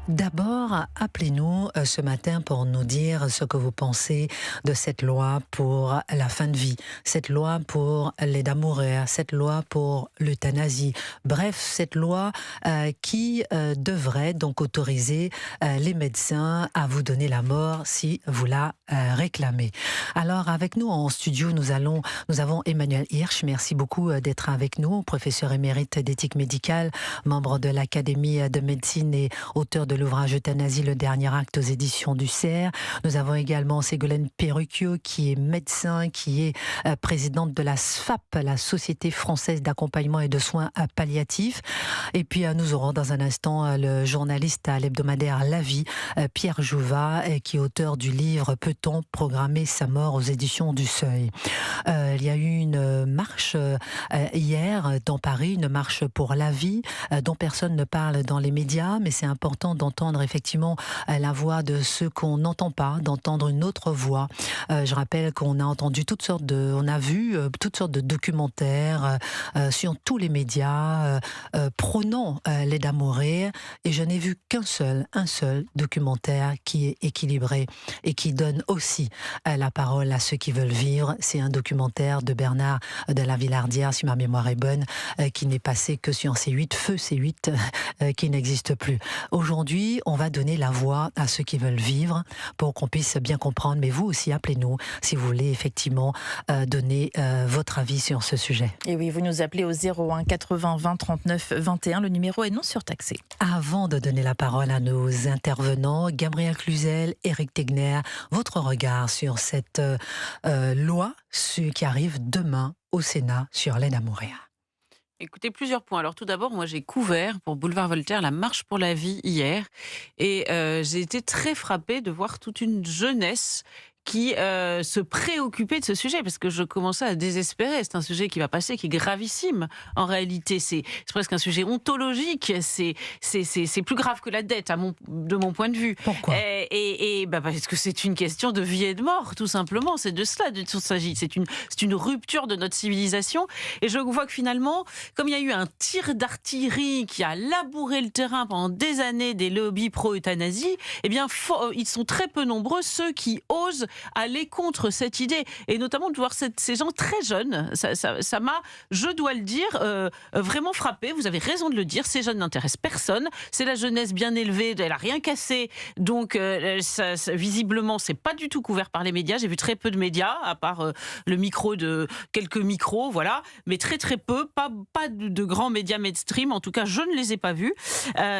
D'abord, appelez-nous ce matin pour nous dire ce que vous pensez de cette loi pour la fin de vie, cette loi pour l'aide à mourir, cette loi pour l'euthanasie. Bref, cette loi qui devrait donc autoriser les médecins à vous donner la mort si vous la réclamez. Alors, avec nous en studio, nous avons Emmanuel Hirsch. Merci beaucoup d'être avec nous, professeur émérite d'éthique médicale, membre de l'Académie de médecine et auteur de l'ouvrage Euthanasie, le dernier acte aux éditions du CERF. Nous avons également Ségolène Perruchio, qui est médecin, qui est présidente de la SFAP, la Société française d'accompagnement et de soins palliatifs. Et puis nous aurons dans un instant le journaliste à l'hebdomadaire La Vie, Pierre Jouva, qui est auteur du livre Peut-on programmer sa mort aux éditions du Seuil. Il y a eu une marche hier dans Paris, une marche pour la vie, dont personne ne parle dans les médias, mais c'est important d'entendre effectivement la voix de ceux qu'on n'entend pas, d'entendre une autre voix. Je rappelle qu'on a entendu on a vu toutes sortes de documentaires sur tous les médias prônant l'aide à mourir, et je n'ai vu un seul documentaire qui est équilibré et qui donne aussi la parole à ceux qui veulent vivre. C'est un documentaire de Bernard de la Villardière, si ma mémoire est bonne, qui n'est passé que sur C8, Feu C8, qui n'existe plus. Aujourd'hui, on va donner la voix à ceux qui veulent vivre pour qu'on puisse bien comprendre. Mais vous aussi, appelez-nous si vous voulez effectivement donner votre avis sur ce sujet. Et oui, vous nous appelez au 01 80 20 39 21. Le numéro est non surtaxé. Avant de donner la parole à nos intervenants, Gabriel Cluzel, Éric Tegner, votre regard sur cette loi qui arrive demain au Sénat sur l'aide à mourir. Écoutez, plusieurs points. Alors tout d'abord, moi j'ai couvert pour Boulevard Voltaire la marche pour la vie hier, et j'ai été très frappée de voir toute une jeunesse qui se préoccupait de ce sujet, parce que je commençais à désespérer. C'est un sujet qui va passer, qui est gravissime. En réalité, c'est presque un sujet ontologique. C'est plus grave que la dette, de mon point de vue. Pourquoi ? Parce que c'est une question de vie et de mort, tout simplement. C'est de cela dont il s'agit. C'est une rupture de notre civilisation. Et je vois que finalement, comme il y a eu un tir d'artillerie qui a labouré le terrain pendant des années des lobbies pro-euthanasie, eh bien, ils sont très peu nombreux ceux qui osent aller contre cette idée, et notamment de voir ces gens très jeunes. Ça m'a, je dois le dire, vraiment frappé. Vous avez raison de le dire, ces jeunes n'intéressent personne. C'est la jeunesse bien élevée, elle a rien cassé, donc visiblement c'est pas du tout couvert par les médias. J'ai vu très peu de médias, à part le micro de quelques micros, voilà, mais très très peu, pas de grands médias mainstream, en tout cas je ne les ai pas vus,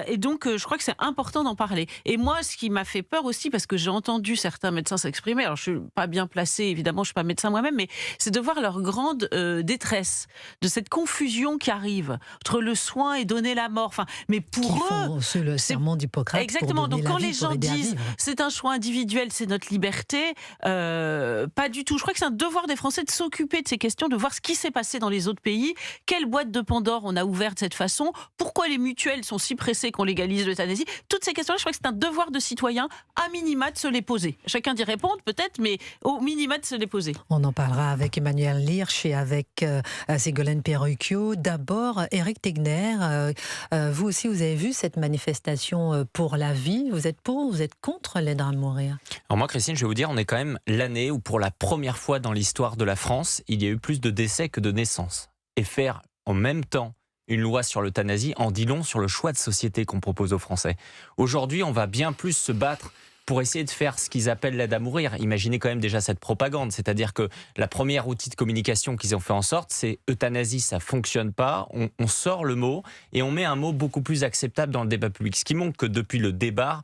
et donc je crois que c'est important d'en parler. Et moi, ce qui m'a fait peur aussi, parce que j'ai entendu certains médecins s'exprimer, alors je ne suis pas bien placée, évidemment, je ne suis pas médecin moi-même, mais c'est de voir leur grande détresse, de cette confusion qui arrive entre le soin et donner la mort. Enfin, mais pour eux, c'est le serment d'Hippocrate. Exactement. Donc quand les gens disent c'est un choix individuel, c'est notre liberté, pas du tout. Je crois que c'est un devoir des Français de s'occuper de ces questions, de voir ce qui s'est passé dans les autres pays, quelle boîte de Pandore on a ouverte de cette façon, pourquoi les mutuelles sont si pressées qu'on légalise l'euthanasie. Toutes ces questions-là, je crois que c'est un devoir de citoyen, à minima, de se les poser. Chacun d'y répondre, peut-être, mais au minima de se les poser. On en parlera avec Emmanuel Hirsch et avec Ségolène Perruchio. D'abord, Éric Tegner, vous aussi, vous avez vu cette manifestation pour la vie. Vous êtes pour ou vous êtes contre l'aide à mourir ? Alors moi, Christine, je vais vous dire, on est quand même l'année où, pour la première fois dans l'histoire de la France, il y a eu plus de décès que de naissances. Et faire en même temps une loi sur l'euthanasie en dit long sur le choix de société qu'on propose aux Français. Aujourd'hui, on va bien plus se battre pour essayer de faire ce qu'ils appellent l'aide à mourir. Imaginez quand même déjà cette propagande, c'est-à-dire que la première outil de communication qu'ils ont fait en sorte, c'est euthanasie, ça fonctionne pas, on sort le mot et on met un mot beaucoup plus acceptable dans le débat public. Ce qui montre que depuis le départ,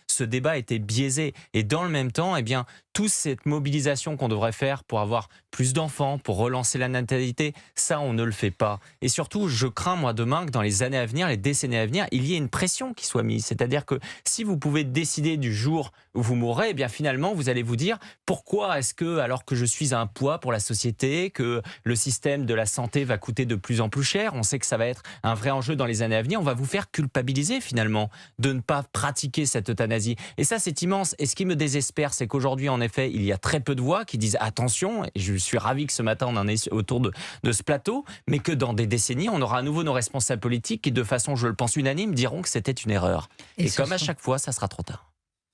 ce débat était biaisé. Et dans le même temps, eh bien, toute cette mobilisation qu'on devrait faire pour avoir plus d'enfants, pour relancer la natalité, ça, on ne le fait pas. Et surtout, je crains, moi, demain, que dans les années à venir, les décennies à venir, il y ait une pression qui soit mise. C'est-à-dire que si vous pouvez décider du jour où vous mourrez, eh bien, finalement, vous allez vous dire, pourquoi est-ce que, alors que je suis un poids pour la société, que le système de la santé va coûter de plus en plus cher, on sait que ça va être un vrai enjeu dans les années à venir, on va vous faire culpabiliser, finalement, de ne pas pratiquer cette euthanasie. Et ça, c'est immense. Et ce qui me désespère, c'est qu'aujourd'hui, en effet, il y a très peu de voix qui disent attention, et je suis ravi que ce matin on en est autour de ce plateau, mais que dans des décennies, on aura à nouveau nos responsables politiques qui, de façon, je le pense, unanime, diront que c'était une erreur. Et comme à chaque fois, ça sera trop tard.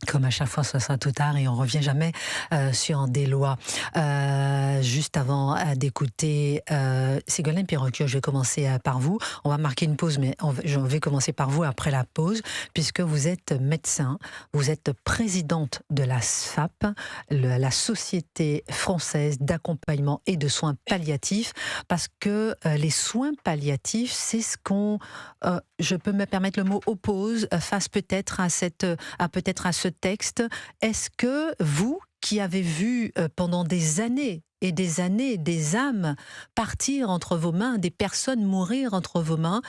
Comme à chaque fois, ce sera tout tard et on revient jamais sur des lois. Juste avant d'écouter Ségolène Perruquio, je vais commencer par vous. On va marquer une pause, mais je vais commencer par vous après la pause, puisque vous êtes médecin, vous êtes présidente de la SFAP, la Société française d'accompagnement et de soins palliatifs, parce que les soins palliatifs, c'est ce qu'on, je peux me permettre le mot, oppose face peut-être à ce texte. Est-ce que vous, qui avez vu pendant des années et des années des âmes partir entre vos mains, des personnes mourir entre vos mains,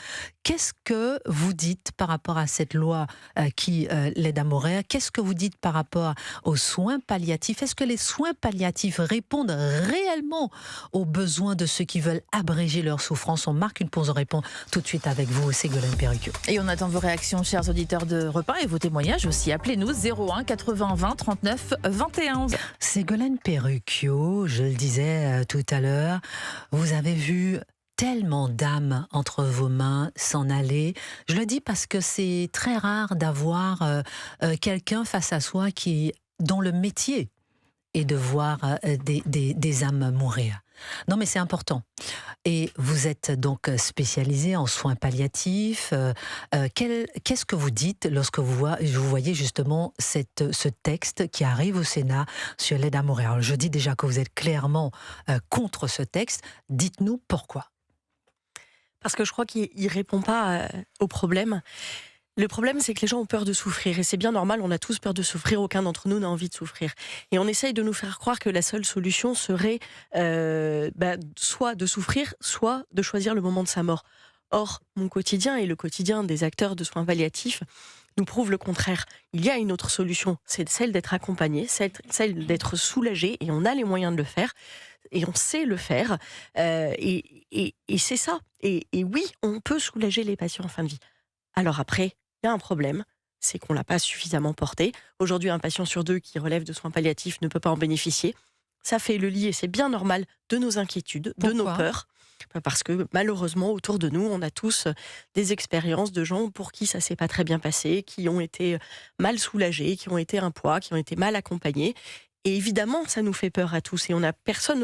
qu'est-ce que vous dites par rapport à cette loi qui l'aide à mourir? Qu'est-ce que vous dites par rapport aux soins palliatifs? Est-ce que les soins palliatifs répondent réellement aux besoins de ceux qui veulent abréger leur souffrance? On marque une pause, on répond tout de suite avec vous, Ségolène Perruquio. Et on attend vos réactions, chers auditeurs de Europe 1, et vos témoignages aussi. Appelez-nous 01 80 20 39 21. Ségolène Perruquio, je le disais tout à l'heure, vous avez vu tellement d'âmes entre vos mains s'en aller. Je le dis parce que c'est très rare d'avoir quelqu'un face à soi dont le métier est de voir des âmes mourir. Non, mais c'est important. Et vous êtes donc spécialisé en soins palliatifs. Qu'est-ce que vous dites lorsque vous voyez justement ce texte qui arrive au Sénat sur l'aide à mourir? Alors, je dis déjà que vous êtes clairement contre ce texte. Dites-nous pourquoi. Parce que je crois qu'il ne répond pas au problème. Le problème, c'est que les gens ont peur de souffrir. Et c'est bien normal, on a tous peur de souffrir. Aucun d'entre nous n'a envie de souffrir. Et on essaye de nous faire croire que la seule solution serait soit de souffrir, soit de choisir le moment de sa mort. Or, mon quotidien et le quotidien des acteurs de soins palliatifs nous prouve le contraire. Il y a une autre solution, c'est celle d'être accompagné, celle d'être soulagé, et on a les moyens de le faire, et on sait le faire, et c'est ça. Et oui, on peut soulager les patients en fin de vie. Alors après, il y a un problème, c'est qu'on ne l'a pas suffisamment porté. Aujourd'hui, un patient sur 2 qui relève de soins palliatifs ne peut pas en bénéficier. Ça fait le lit, et c'est bien normal, de nos inquiétudes, de nos peurs. Parce que malheureusement, autour de nous, on a tous des expériences de gens pour qui ça ne s'est pas très bien passé, qui ont été mal soulagés, qui ont été un poids, qui ont été mal accompagnés. Et évidemment, ça nous fait peur à tous. Et on a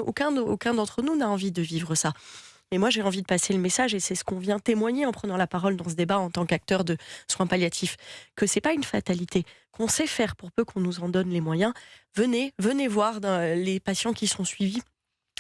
aucun d'entre nous n'a envie de vivre ça. Et moi, j'ai envie de passer le message, et c'est ce qu'on vient témoigner en prenant la parole dans ce débat en tant qu'acteur de soins palliatifs, que c'est pas une fatalité, qu'on sait faire pour peu qu'on nous en donne les moyens. Venez voir les patients qui sont suivis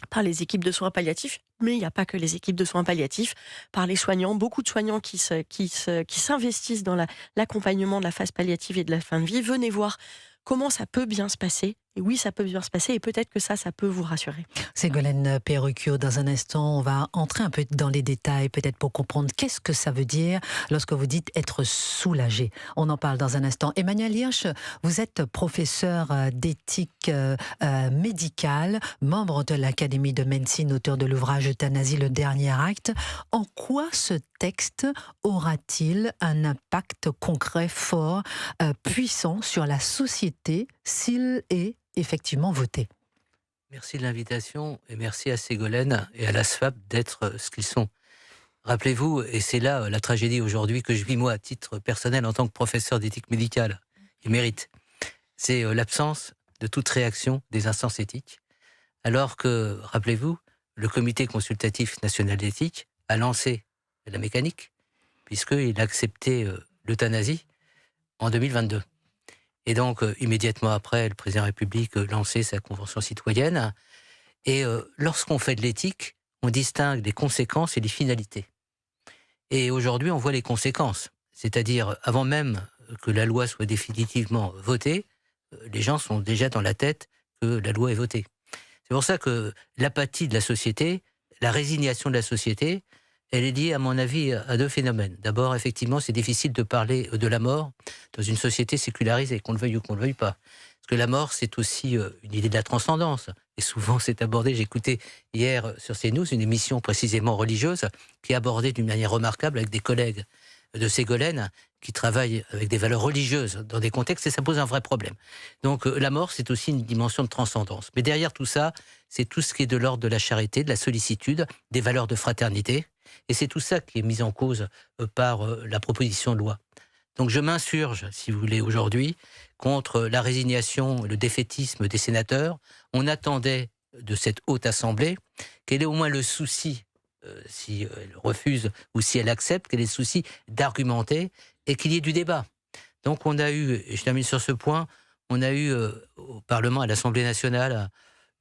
par les équipes de soins palliatifs, mais il n'y a pas que les équipes de soins palliatifs, par les soignants, beaucoup de soignants qui s'investissent dans l'accompagnement de la phase palliative et de la fin de vie. Venez voir comment ça peut bien se passer. Et oui, ça peut bien se passer, et peut-être que ça peut vous rassurer. Ségolène Perruquio, dans un instant, on va entrer un peu dans les détails, peut-être pour comprendre qu'est-ce que ça veut dire lorsque vous dites être soulagé. On en parle dans un instant. Emmanuel Hirsch, vous êtes professeur d'éthique médicale, membre de l'Académie de médecine, auteur de l'ouvrage Euthanasie, le dernier acte. En quoi ce texte aura-t-il un impact concret, fort, puissant sur la société s'il est effectivement voté? Merci de l'invitation, et merci à Ségolène et à la SFAP d'être ce qu'ils sont. Rappelez-vous, et c'est là la tragédie aujourd'hui que je vis moi à titre personnel en tant que professeur d'éthique médicale, il mérite, c'est l'absence de toute réaction des instances éthiques, alors que, rappelez-vous, le Comité consultatif national d'éthique a lancé la mécanique, puisqu'il a accepté l'euthanasie en 2022. Et donc, immédiatement après, le président de la République lançait sa convention citoyenne. Et lorsqu'on fait de l'éthique, on distingue les conséquences et les finalités. Et aujourd'hui, on voit les conséquences. C'est-à-dire, avant même que la loi soit définitivement votée, les gens sont déjà dans la tête que la loi est votée. C'est pour ça que l'apathie de la société, la résignation de la société, elle est liée, à mon avis, à 2 phénomènes. D'abord, effectivement, c'est difficile de parler de la mort dans une société sécularisée, qu'on le veuille ou qu'on ne le veuille pas. Parce que la mort, c'est aussi une idée de la transcendance. Et souvent, c'est abordé. J'écoutais hier sur CNews une émission précisément religieuse qui abordait d'une manière remarquable avec des collègues de Ségolène, qui travaille avec des valeurs religieuses dans des contextes, et ça pose un vrai problème. Donc la mort, c'est aussi une dimension de transcendance. Mais derrière tout ça, c'est tout ce qui est de l'ordre de la charité, de la sollicitude, des valeurs de fraternité. Et c'est tout ça qui est mis en cause par la proposition de loi. Donc je m'insurge, si vous voulez, aujourd'hui, contre la résignation, le défaitisme des sénateurs. On attendait de cette haute assemblée qu'elle ait au moins le souci, si elle refuse ou si elle accepte, qu'elle ait le souci d'argumenter et qu'il y ait du débat. Donc on a eu, et je termine sur ce point, on a eu au Parlement, à l'Assemblée nationale,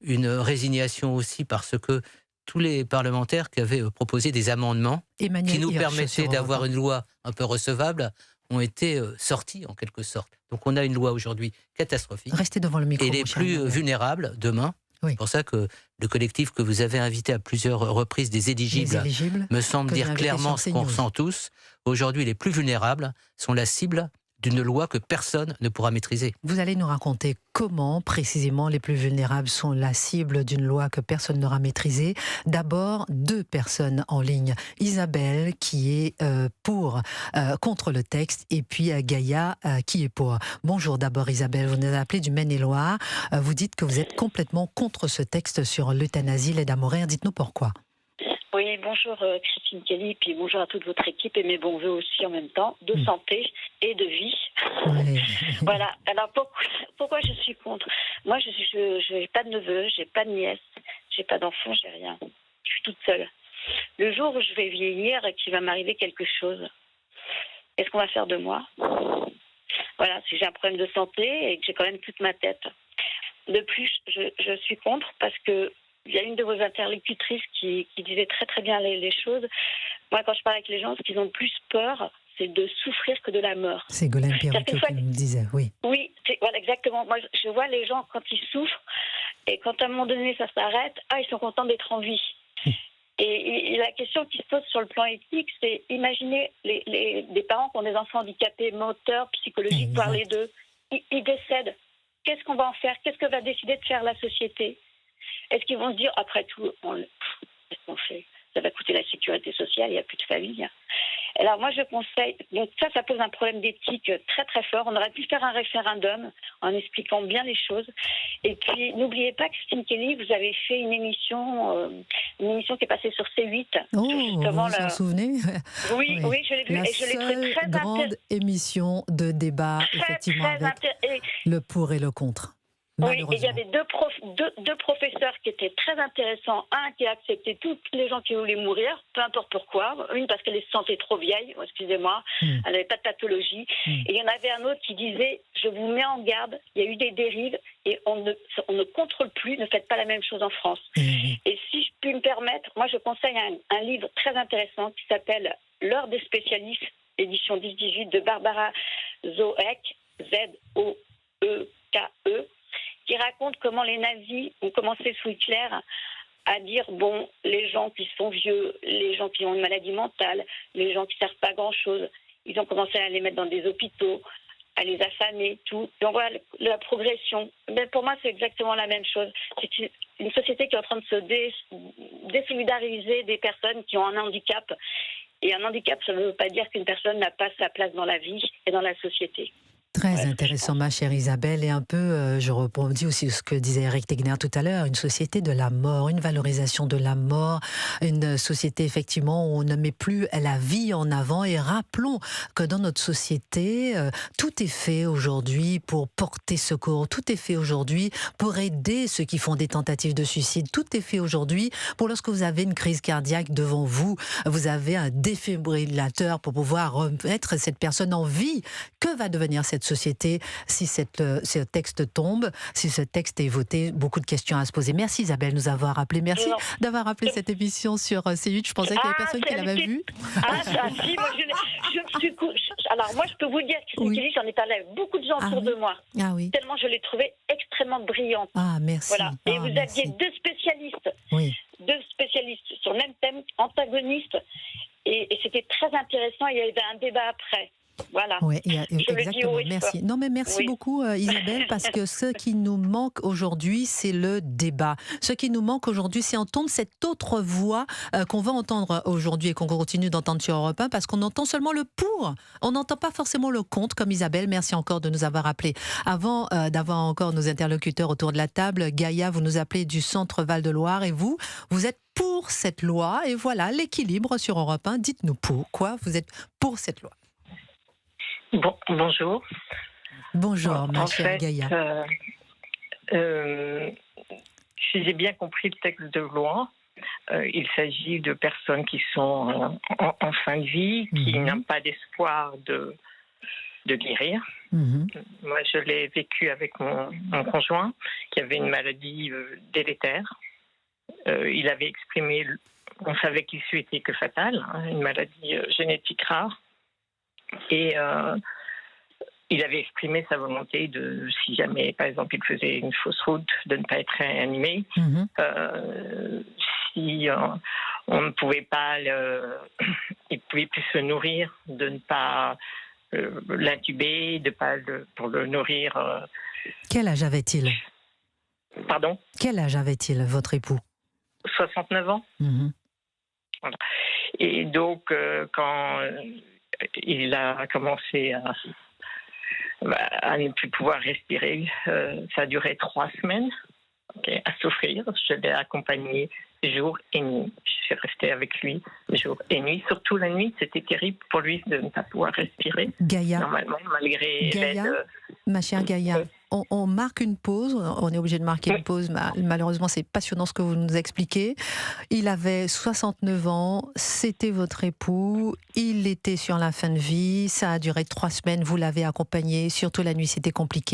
une résignation aussi parce que tous les parlementaires qui avaient proposé des amendements Emmanuel qui nous Hirsch permettaient sur d'avoir Europe une loi un peu recevable ont été sortis en quelque sorte. Donc on a une loi aujourd'hui catastrophique. Restez devant le micro. Et les mon cher plus Emmanuel. vulnérables demain. Oui. C'est pour ça que le collectif que vous avez invité à plusieurs reprises, des Les éligibles, éligibles. me semble que j'ai dire invité clairement sur ce qu'on CNews. ressent tous. Aujourd'hui, les plus vulnérables sont la cible d'une loi que personne ne pourra maîtriser. Vous allez nous raconter comment, précisément, les plus vulnérables sont la cible d'une loi que personne n'aura maîtrisée. D'abord, 2 personnes en ligne. Isabelle, qui est contre le texte, et puis Gaïa, qui est pour. Bonjour d'abord Isabelle, vous nous appelez du Maine-et-Loire. Vous dites que vous êtes complètement contre ce texte sur l'euthanasie, l'aide à mourir. Dites-nous pourquoi. Oui, bonjour Christine Kelly, puis bonjour à toute votre équipe et mes bons voeux aussi en même temps, de santé et de vie. Oui. Voilà, alors pourquoi je suis contre? Moi, je n'ai pas de neveu, j'ai pas de nièce, j'ai pas d'enfant, j'ai rien. Je suis toute seule. Le jour où je vais vieillir et qu'il va m'arriver quelque chose, qu'est-ce qu'on va faire de moi? Voilà, si j'ai un problème de santé et que j'ai quand même toute ma tête. De plus, je suis contre parce que il y a une de vos interlocutrices qui disait très très bien les choses. Moi, quand je parle avec les gens, ce qu'ils ont le plus peur, c'est de souffrir que de la mort. C'est Golène Perruquet qui nous disait, oui. Oui, voilà, exactement. Moi, je vois les gens quand ils souffrent, et quand à un moment donné ça s'arrête, ils sont contents d'être en vie. Et la question qui se pose sur le plan éthique, c'est imaginer des parents qui ont des enfants handicapés moteurs, psychologiques, voire les deux. Ils décèdent. Qu'est-ce qu'on va en faire? Qu'est-ce que va décider de faire la société? Est-ce qu'ils vont se dire, après tout, qu'est-ce qu'on fait? Ça va coûter la sécurité sociale, il n'y a plus de famille. Alors moi, je conseille, donc ça pose un problème d'éthique très très fort. On aurait pu faire un référendum en expliquant bien les choses. Et puis, n'oubliez pas, Christine Kelly, vous avez fait une émission qui est passée sur C8. Oh, vous vous en souvenez? Oui, je l'ai vue et je l'ai trouvée très grande émission de débat, effectivement, avec le pour et le contre. Oui, et il y avait deux professeurs qui étaient très intéressants. Un qui a accepté tous les gens qui voulaient mourir, peu importe pourquoi. Une parce qu'elle se sentait trop vieille, excusez-moi, elle n'avait pas de pathologie. Et il y en avait un autre qui disait, je vous mets en garde, il y a eu des dérives et on ne contrôle plus, ne faites pas la même chose en France. Et si je puis me permettre, moi je conseille un livre très intéressant qui s'appelle L'heure des spécialistes, édition 10-18 de Barbara Zoek, Z-O-E-K-E, qui raconte comment les nazis ont commencé sous Hitler à dire, bon, les gens qui sont vieux, les gens qui ont une maladie mentale, les gens qui ne servent pas à grand-chose, ils ont commencé à les mettre dans des hôpitaux, à les affamer, tout. Donc voilà la progression. Mais pour moi, c'est exactement la même chose. C'est une société qui est en train de se désolidariser des personnes qui ont un handicap. Et un handicap, ça ne veut pas dire qu'une personne n'a pas sa place dans la vie et dans la société. Très intéressant, ma chère Isabelle, et un peu, je rebondis aussi sur ce que disait Eric Tegner tout à l'heure, une société de la mort, une valorisation de la mort, une société effectivement où on ne met plus la vie en avant, et rappelons que dans notre société, tout est fait aujourd'hui pour porter secours, tout est fait aujourd'hui pour aider ceux qui font des tentatives de suicide, tout est fait aujourd'hui pour lorsque vous avez une crise cardiaque devant vous, vous avez un défibrillateur pour pouvoir remettre cette personne en vie. Que va devenir cette société si ce texte tombe, si ce texte est voté? Beaucoup de questions à se poser. Merci Isabelle de nous avoir appelé. Merci d'avoir rappelé cette émission sur C8. Je pensais qu'il y avait personne qui l'avait vue. Si, moi alors moi je peux vous le dire, Christine Kelly, j'en ai parlé avec beaucoup de gens autour de moi. Tellement je l'ai trouvée extrêmement brillante. Merci. Voilà. Et vous aviez deux spécialistes sur le même thème, antagonistes, et c'était très intéressant. Il y avait un débat après. Voilà. Oui, Je le dis exactement. haut et Merci. fort. Non, mais merci Oui. beaucoup, Isabelle, parce que ce qui nous manque aujourd'hui, c'est le débat. Ce qui nous manque aujourd'hui, c'est entendre cette autre voix qu'on va entendre aujourd'hui et qu'on continue d'entendre sur Europe 1, parce qu'on entend seulement le pour. On n'entend pas forcément le contre, comme Isabelle. Merci encore de nous avoir appelés. Avant d'avoir encore nos interlocuteurs autour de la table, Gaïa, vous nous appelez du centre Val-de-Loire et vous êtes pour cette loi. Et voilà, l'équilibre sur Europe 1. Dites-nous pourquoi vous êtes pour cette loi. Bonjour. Bonjour, ma En chère fait, Gaïa. si j'ai bien compris le texte de loi, il s'agit de personnes qui sont en fin de vie, qui n'ont pas d'espoir de guérir. Moi, je l'ai vécu avec mon conjoint, qui avait une maladie délétère. Il avait exprimé, on savait qu'il était que fatal, une maladie génétique rare. Et il avait exprimé sa volonté de, si jamais, par exemple, il faisait une fausse route, de ne pas être réanimé. Si on ne pouvait pas, il pouvait plus se nourrir, de ne pas l'intuber, pour le nourrir. Quel âge avait-il? Pardon? Quel âge avait-il, votre époux? 69 ans. Voilà. Et donc, quand il a commencé à ne plus pouvoir respirer, ça a duré 3 semaines, à souffrir. Je l'ai accompagné jour et nuit. Je suis restée avec lui jour et nuit. Surtout la nuit, c'était terrible pour lui de ne pas pouvoir respirer. Gaïa, normalement, malgré l'aide. ma chère Gaïa, on marque une pause, on est obligé de marquer une pause, malheureusement c'est passionnant ce que vous nous expliquez. Il avait 69 ans, c'était votre époux, il était sur la fin de vie, ça a duré 3 semaines, vous l'avez accompagné, surtout la nuit c'était compliqué.